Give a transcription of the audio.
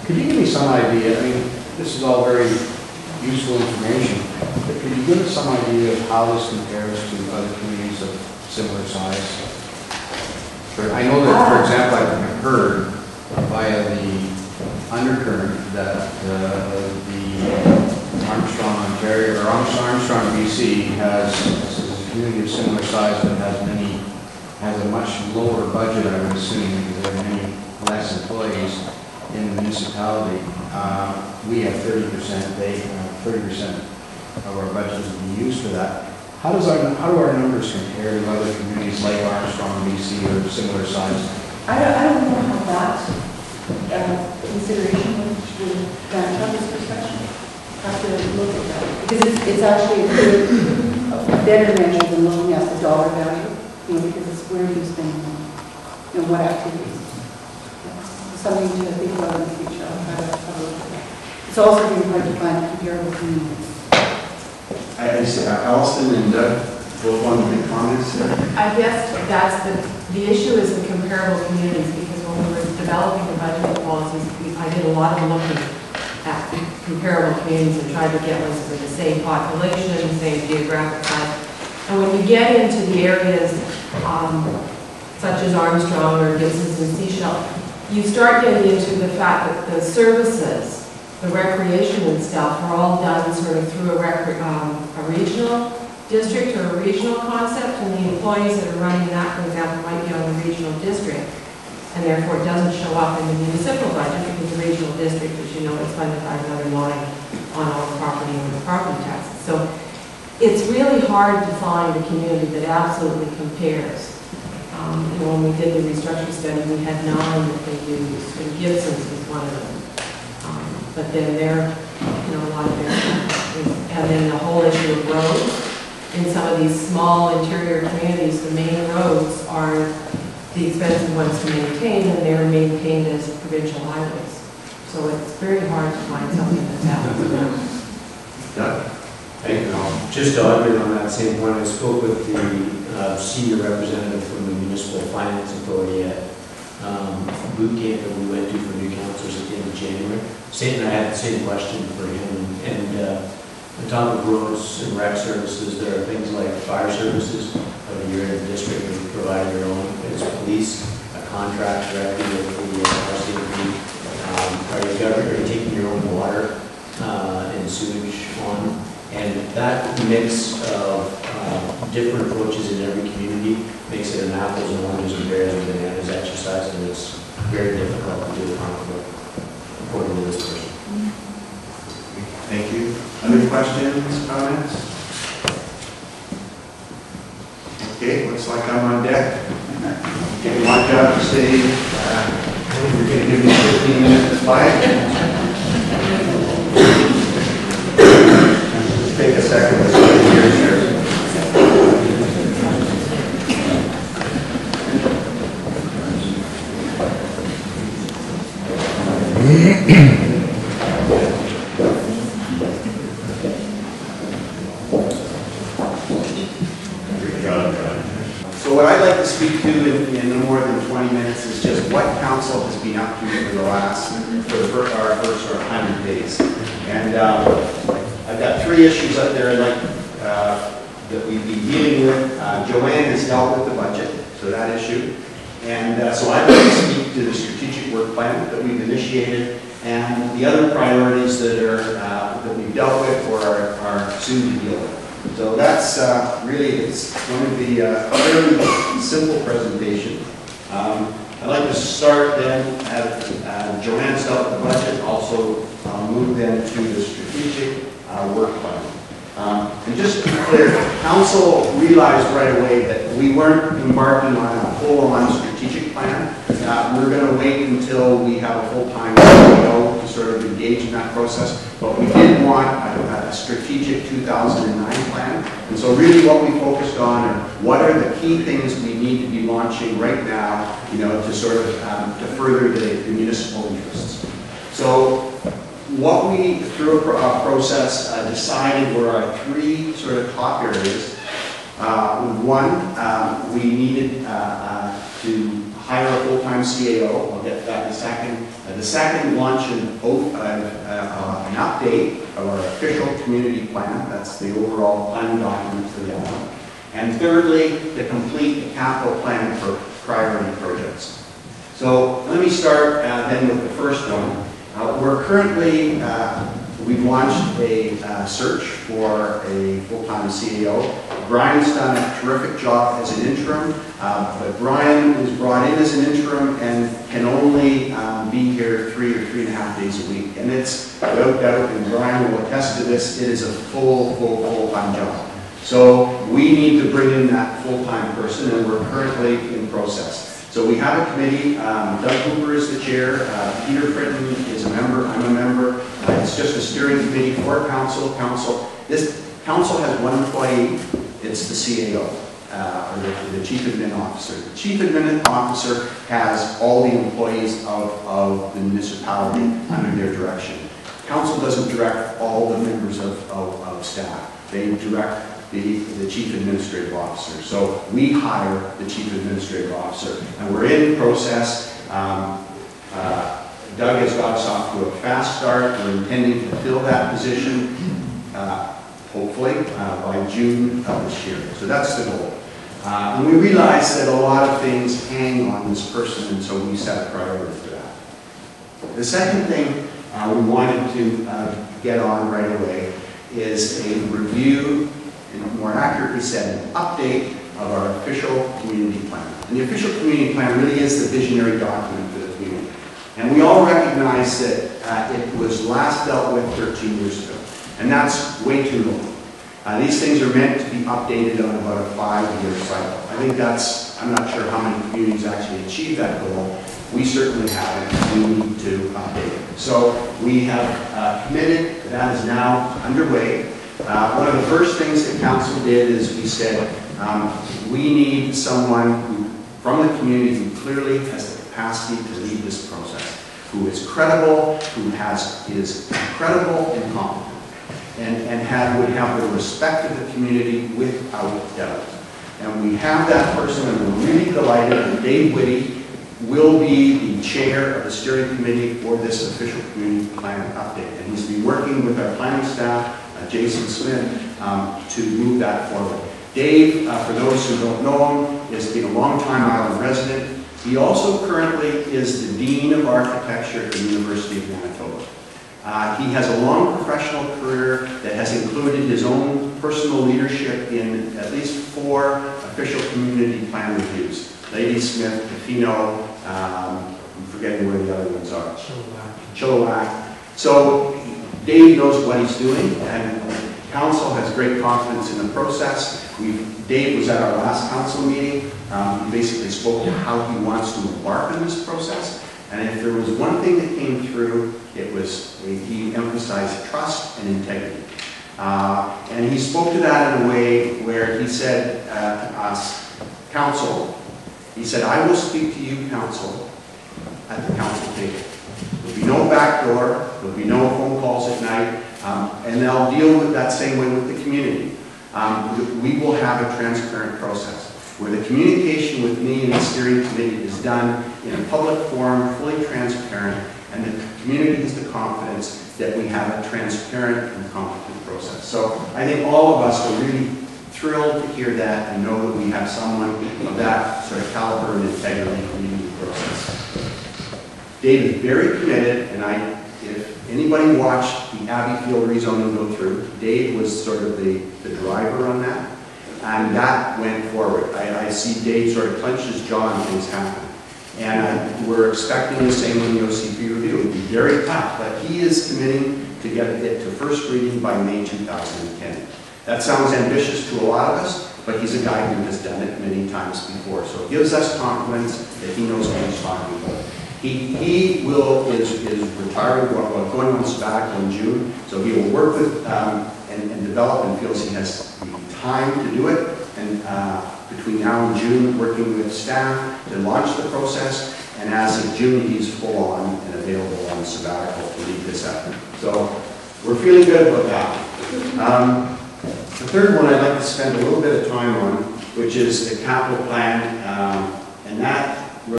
Could you give me some idea? I mean, this is all very useful information, but could you give us some idea of how this compares to other communities of similar size? I know that, for example, I've heard via the undercurrent that the Armstrong, Ontario, or Armstrong, BC has a community of similar size but has a much lower budget, I would assume, because there are many less employees in the municipality. We have 30%, they have 30% of our budget would be used for that. How do our numbers compare to other communities like Armstrong, BC, or similar size? I don't know how that consideration would match up this perspective. Have to look at that because it's actually a better measure than looking at the dollar value, because it's where you spend money and what activities. It's something to think about in the future. I'll try to look at that. It's also really hard to find comparable communities. I see Allison and Doug both want to make comments there. I guess that's the issue is the comparable communities, because when we were developing the budget policies, I did a lot of looking at comparable communities and tried to get ones with the same population, same geographic size. And when you get into the areas such as Armstrong or Gibson's and Sechelt, you start getting into the fact that the services, the recreation and stuff, are all done sort of through a regional district or a regional concept, and the employees that are running that, for example, might be on the regional district, and therefore it doesn't show up in the municipal budget because the regional district, as you know, is funded by another line on all the property and the property taxes. So it's really hard to find a community that absolutely compares. When we did the restructuring study, we had 9 that they used, and Gibson's was one of them. But then there, a lot of their, and then the whole issue of roads. In some of these small interior communities, the main roads are the expensive ones to maintain, and they're maintained as provincial highways. So it's very hard to find something that's apples to apples. Doug? Thank you. Just to augment on that same point, I spoke with the senior representative from the Municipal Finance Authority at boot camp that we went to for new councillors at the end of January. And I had the same question for him. And on top of roads and rec services, there are things like fire services. Whether you're in the district or you provide your own, it's police, a contract directly with the RCMP. Are you taking your own water and sewage on? And that mix of different approaches in every community makes it an apples and oranges and berries and bananas exercise, and it's very difficult to do according to this person. Thank you. Other questions, comments? Okay, looks like I'm on deck. Okay, my job to say, you're going to give me 15 minutes to buy take a second to switch gears here. So what I'd like to speak to in no more than 20 minutes is just what council has been up to for the last, our first 100 days. And I've got 3 issues up there I'd like that we'd be dealing with. Joanne has dealt with the budget, so that issue. And so I'd like to speak to the strategic work plan that we've initiated and the other priorities that are that we've dealt with or are soon to deal with. So that's really, it's going to be a very simple presentation. I'd like to start then at Joanne's dealt with the budget, also move then to the strategic work plan. And just to be clear, Council realized right away that we weren't embarking on a full-on strategic plan. We're going to wait until we have a full-time CEO to sort of engage in that process. But we did want a strategic 2009 plan. And so really what we focused on are what are the key things we need to be launching right now, to sort of to further the municipal interests. So what we, through a process, decided were our 3 sort of top areas. One, we needed to hire a full-time CAO. I'll get to that in a second. The second, launch an update of our official community plan. That's the overall planning document for the island. And thirdly, to complete the capital plan for priority projects. So let me start then with the first one. We're currently, we've launched a search for a full-time CEO. Brian's done a terrific job as an interim, but Brian was brought in as an interim and can only be here 3 or 3.5 days a week. And it's, without doubt, and Brian will attest to this, it is a full-time job. So we need to bring in that full-time person, and we're currently in process. So we have a committee. Doug Hooper is the chair. Peter Fritton is a member. I'm a member. It's just a steering committee for council. This council has one employee. It's the CAO, or the chief admin officer. The chief admin officer has all the employees of the municipality under their direction. Council doesn't direct all the members of staff. They direct the chief administrative officer. So we hire the chief administrative officer, and we're in process. Doug has got us off to a fast start. We're intending to fill that position, hopefully, by June of this year. So that's the goal. And we realize that a lot of things hang on this person, and so we set a priority for that. The second thing we wanted to get on right away is a review, and more accurately said, an update of our official community plan. And the official community plan really is the visionary document for the community. And we all recognize that it was last dealt with 13 years ago. And that's way too long. These things are meant to be updated on about a 5-year cycle. I think that's, I'm not sure how many communities actually achieve that goal. We certainly haven't. We need to update it. So we have committed, that is now underway. One of the first things that council did is we said, we need someone who, from the community who clearly has the capacity to lead this process, who is credible, who is credible and competent, and would have the respect of the community without doubt. And we have that person, and we're really delighted that Dave Whitty will be the chair of the steering committee for this official community plan update. And he's been working with our planning staff, Jason Smith, to move that forward. Dave, for those who don't know him, has been a long-time island resident. He also currently is the Dean of Architecture at the University of Manitoba. He has a long professional career that has included his own personal leadership in at least 4 official community plan reviews. Ladysmith, Tofino, I'm forgetting where the other ones are. Chilliwack. So Dave knows what he's doing, and council has great confidence in the process. Dave was at our last council meeting. He basically spoke to how he wants to embark on this process. And if there was one thing that came through, it was he emphasized trust and integrity. And he spoke to that in a way where he said to us, council, he said, I will speak to you, council, at the council table. There'll be no back door, there'll be no phone calls at night, and they'll deal with that same way with the community. We will have a transparent process where the communication with me and the steering committee is done in a public forum, fully transparent, and the community has the confidence that we have a transparent and competent process. So I think all of us are really thrilled to hear that and know that we have someone of that sort of caliber and integrity leading the process. Dave is very committed, and if anybody watched the Abbey Field rezoning go through, Dave was sort of the driver on that, and that went forward. I see Dave sort of clench his jaw and things happen. And we're expecting the same in the OCP review. It would be very tough, but he is committing to get it to first reading by May 2010. That sounds ambitious to a lot of us, but he's a guy who has done it many times before. So it gives us confidence that he knows what he's talking about. He is retiring, going on sabbatical in June, so he will work with and develop, and feels he has the time to do it. And between now and June, working with staff to launch the process. And as of June, he's full on and available on sabbatical to lead this effort. So we're feeling good about that. The third one I'd like to spend a little bit of time on, which is the capital plan And that